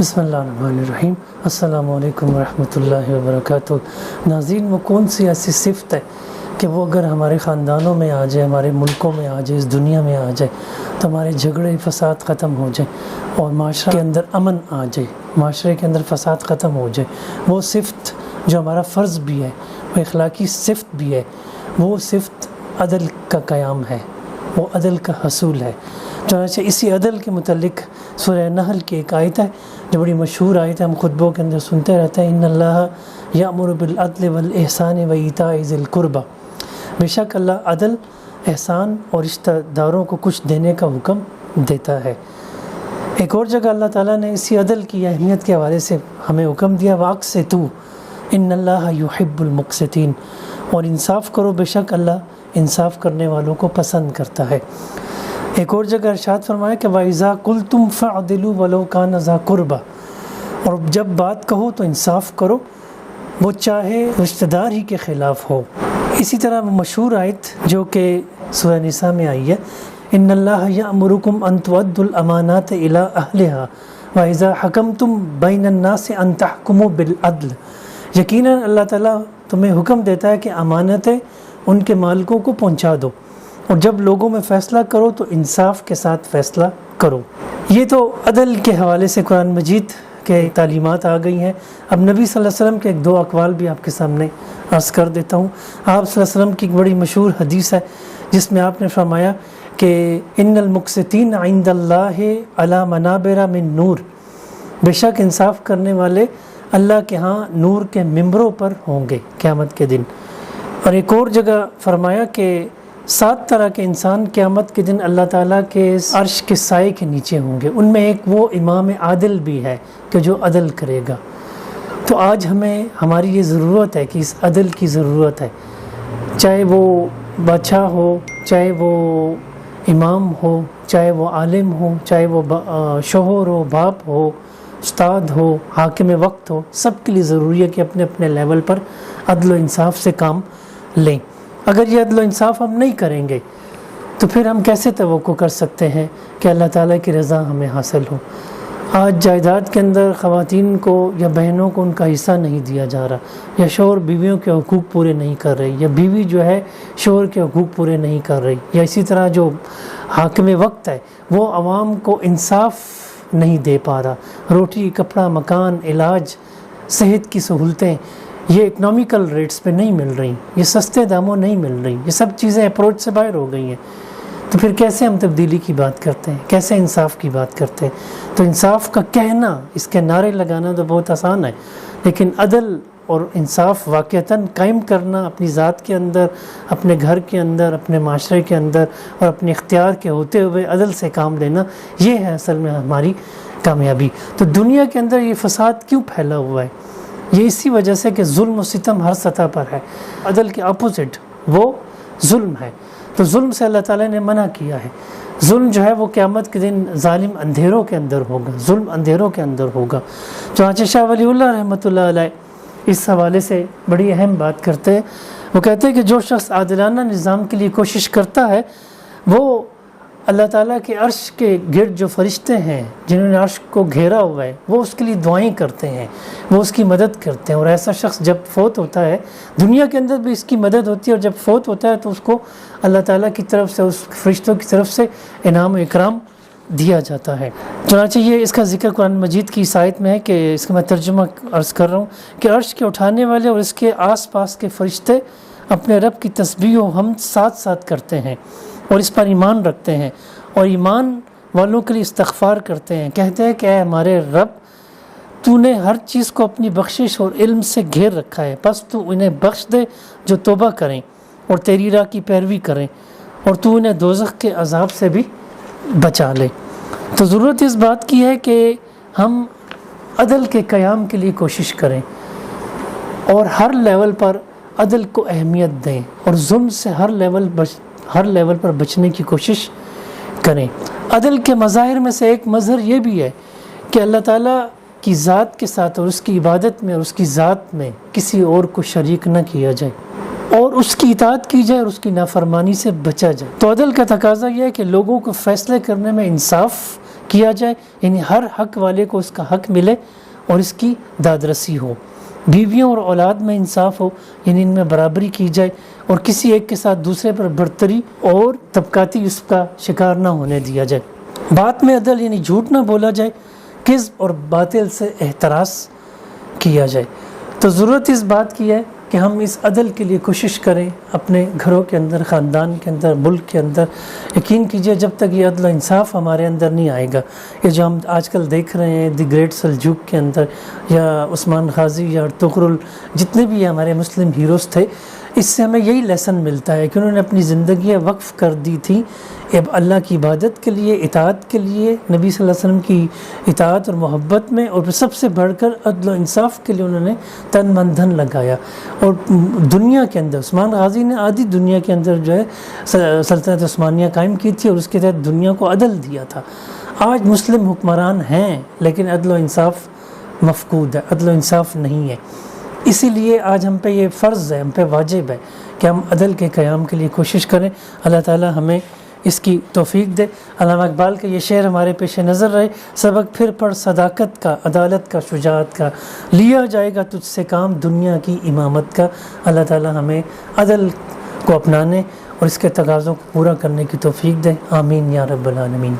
بسم اللہ الرحمن الرحیم۔ السلام علیکم ورحمۃ اللہ وبرکاتہ۔ ناظرین، وہ کون سی ایسی صفت ہے کہ وہ اگر ہمارے خاندانوں میں آ جائے، ہمارے ملکوں میں آ جائے، اس دنیا میں آ جائے تو ہمارے جھگڑے فساد ختم ہو جائے اور معاشرے کے اندر امن آ جائے، معاشرے کے اندر فساد ختم ہو جائے۔ وہ صفت جو ہمارا فرض بھی ہے، وہ اخلاقی صفت بھی ہے، وہ صفت عدل کا قیام ہے، وہ عدل کا حصول ہے۔ چنانچہ اسی عدل کے متعلق سورہ نحل کی ایک آیت ہے جو بڑی مشہور آیت ہے، ہم خطبوں کے اندر سنتے رہتے ہیں، ان اللہ یأمر بالعدل والإحسان وإیتاء ذی القربى۔ بے شک اللہ عدل، احسان اور رشتہ داروں کو کچھ دینے کا حکم دیتا ہے۔ ایک اور جگہ اللہ تعالیٰ نے اسی عدل کی اہمیت کے حوالے سے ہمیں حکم دیا، واقسطوا ان اللہ یحب المقسطین، اور انصاف کرو، بے شک اللہ انصاف کرنے والوں کو پسند کرتا ہے۔ ایک اور جگہ ارشاد فرمایا کہ وَإِذَا قُلْتُمْ فَاعْدِلُوا وَلَوْ كَانَ ذَا قُرْبَى، اور جب بات کہو تو انصاف کرو، وہ چاہے رشتہ دار ہی کے خلاف ہو۔ اسی طرح مشہور آیت جو کہ سورہ نساء میں آئی ہے، ان اللہ یأمرکم ان تؤدوا الامانات الی اہلہا وَإِذَا حَكَمْتُمْ بَيْنَ النَّاسِ ان تحکموا بالعدل، یقیناً اللہ تعالیٰ تمہیں حکم دیتا ہے کہ امانتیں ان کے مالکوں کو پہنچا دو، اور جب لوگوں میں فیصلہ کرو تو انصاف کے ساتھ فیصلہ کرو۔ یہ تو عدل کے حوالے سے قرآن مجید کے تعلیمات آ گئی ہیں۔ اب نبی صلی اللہ علیہ وسلم کے ایک دو اقوال بھی آپ کے سامنے عرض کر دیتا ہوں۔ آپ صلی اللہ علیہ وسلم کی ایک بڑی مشہور حدیث ہے جس میں آپ نے فرمایا کہ ان المقسطین عند اللہ علی منابر من نور، بے شک انصاف کرنے والے اللہ کے ہاں نور کے ممبروں پر ہوں گے قیامت کے دن۔ اور ایک اور جگہ فرمایا کہ 7 طرح کے انسان قیامت کے دن اللہ تعالیٰ کے عرش کے سائے کے نیچے ہوں گے، ان میں ایک وہ امام عادل بھی ہے کہ جو عدل کرے گا۔ تو آج ہماری یہ ضرورت ہے کہ اس عدل کی ضرورت ہے، چاہے وہ بادشاہ ہو، چاہے وہ امام ہو، چاہے وہ عالم ہو، چاہے وہ شوہر ہو، باپ ہو، استاد ہو، حاکم وقت ہو، سب کے لیے ضروری ہے کہ اپنے اپنے لیول پر عدل و انصاف سے کام لیں۔ اگر یہ عدل و انصاف ہم نہیں کریں گے تو پھر ہم کیسے توقع کر سکتے ہیں کہ اللہ تعالیٰ کی رضا ہمیں حاصل ہو؟ آج جائیداد کے اندر خواتین کو یا بہنوں کو ان کا حصہ نہیں دیا جا رہا، یا شوہر بیویوں کے حقوق پورے نہیں کر رہی، یا بیوی جو ہے شوہر کے حقوق پورے نہیں کر رہی، یا اسی طرح جو حاکم وقت ہے وہ عوام کو انصاف نہیں دے پا رہا، روٹی، کپڑا، مکان، علاج، صحت کی سہولتیں یہ اکنامیکل ریٹس پہ نہیں مل رہی، یہ سستے داموں نہیں مل رہی، یہ سب چیزیں اپروچ سے باہر ہو گئی ہیں۔ تو پھر کیسے ہم تبدیلی کی بات کرتے ہیں، کیسے انصاف کی بات کرتے ہیں؟ تو انصاف کا کہنا، اس کے نعرے لگانا تو بہت آسان ہے، لیکن عدل اور انصاف واقعتاً قائم کرنا اپنی ذات کے اندر، اپنے گھر کے اندر، اپنے معاشرے کے اندر اور اپنے اختیار کے ہوتے ہوئے عدل سے کام لینا، یہ ہے اصل میں ہماری کامیابی۔ تو دنیا کے اندر یہ فساد کیوں پھیلا ہوا ہے؟ یہ اسی وجہ سے کہ ظلم و ستم ہر سطح پر ہے۔ عدل کے اپوزٹ وہ ظلم ہے، تو ظلم سے اللہ تعالیٰ نے منع کیا ہے۔ ظلم جو ہے وہ قیامت کے دن ظالم اندھیروں کے اندر ہوگا، ظلم اندھیروں کے اندر ہوگا۔ چنانچہ شاہ ولی اللہ رحمۃ اللہ علیہ اس حوالے سے بڑی اہم بات کرتے ہیں، وہ کہتے ہیں کہ جو شخص عادلانہ نظام کے لیے کوشش کرتا ہے وہ اللہ تعالیٰ کے عرش کے گرد جو فرشتے ہیں جنہوں نے عرش کو گھیرا ہوا ہے وہ اس کے لیے دعائیں کرتے ہیں، وہ اس کی مدد کرتے ہیں، اور ایسا شخص جب فوت ہوتا ہے، دنیا کے اندر بھی اس کی مدد ہوتی ہے، اور جب فوت ہوتا ہے تو اس کو اللہ تعالیٰ کی طرف سے، اس فرشتوں کی طرف سے انعام و اکرام دیا جاتا ہے۔ چنانچہ یہ اس کا ذکر قرآن مجید کی اس آیت میں ہے کہ اس کا میں ترجمہ عرض کر رہا ہوں کہ عرش کے اٹھانے والے اور اس کے آس پاس کے فرشتے اپنے رب کی تسبیح و حمد ساتھ ساتھ کرتے ہیں اور اس پر ایمان رکھتے ہیں، اور ایمان والوں کے لیے استغفار کرتے ہیں، کہتے ہیں کہ اے ہمارے رب، تو نے ہر چیز کو اپنی بخشش اور علم سے گھیر رکھا ہے، بس تو انہیں بخش دے جو توبہ کریں اور تیری راہ کی پیروی کریں، اور تو انہیں دوزخ کے عذاب سے بھی بچا لے۔ تو ضرورت اس بات کی ہے کہ ہم عدل کے قیام کے لیے کوشش کریں اور ہر لیول پر عدل کو اہمیت دیں، اور ظلم سے ہر لیول پر بچنے کی کوشش کریں۔ عدل کے مظاہر میں سے ایک مظہر یہ بھی ہے کہ اللہ تعالیٰ کی ذات کے ساتھ اور اس کی عبادت میں اور اس کی ذات میں کسی اور کو شریک نہ کیا جائے، اور اس کی اطاعت کی جائے اور اس کی نافرمانی سے بچا جائے۔ تو عدل کا تقاضا یہ ہے کہ لوگوں کو فیصلے کرنے میں انصاف کیا جائے، یعنی ہر حق والے کو اس کا حق ملے اور اس کی دادرسی ہو، بیویوں اور اولاد میں انصاف ہو، یعنی ان میں برابری کی جائے اور کسی ایک کے ساتھ دوسرے پر برتری اور طبقاتی اس کا شکار نہ ہونے دیا جائے، بات میں عدل یعنی جھوٹ نہ بولا جائے، کذب اور باطل سے احتراز کیا جائے۔ تو ضرورت اس بات کی ہے کہ ہم اس عدل کے لیے کوشش کریں اپنے گھروں کے اندر، خاندان کے اندر، ملک کے اندر۔ یقین کیجئے جب تک یہ عدل و انصاف ہمارے اندر نہیں آئے گا، یہ جو ہم آج کل دیکھ رہے ہیں دی گریٹ سلجوق کے اندر، یا عثمان غازی یا ارطغرل، جتنے بھی ہمارے مسلم ہیروز تھے، اس سے ہمیں یہی لیسن ملتا ہے کہ انہوں نے اپنی زندگیاں وقف کر دی تھیں اب اللہ کی عبادت کے لیے، اطاعت کے لیے، نبی صلی اللہ علیہ وسلم کی اطاعت اور محبت میں، اور سب سے بڑھ کر عدل و انصاف کے لیے انہوں نے تن من دھن لگایا۔ اور دنیا کے اندر عثمان غازی نے آدھی دنیا کے اندر جو ہے سلطنت عثمانیہ قائم کی تھی اور اس کے تحت دنیا کو عدل دیا تھا۔ آج مسلم حکمران ہیں لیکن عدل و انصاف مفقود ہے، عدل و انصاف نہیں ہے۔ اسی لیے آج ہم پہ یہ فرض ہے، ہم پہ واجب ہے کہ ہم عدل کے قیام کے لیے کوشش کریں۔ اللہ تعالی ہمیں اس کی توفیق دے۔ علامہ اقبال کا یہ شعر ہمارے پیش نظر رہے، سبق پھر پڑھ صداقت کا، عدالت کا، شجاعت کا، لیا جائے گا تجھ سے کام دنیا کی امامت کا۔ اللہ تعالی ہمیں عدل کو اپنانے اور اس کے تقاضوں کو پورا کرنے کی توفیق دے، آمین یا رب العالمین۔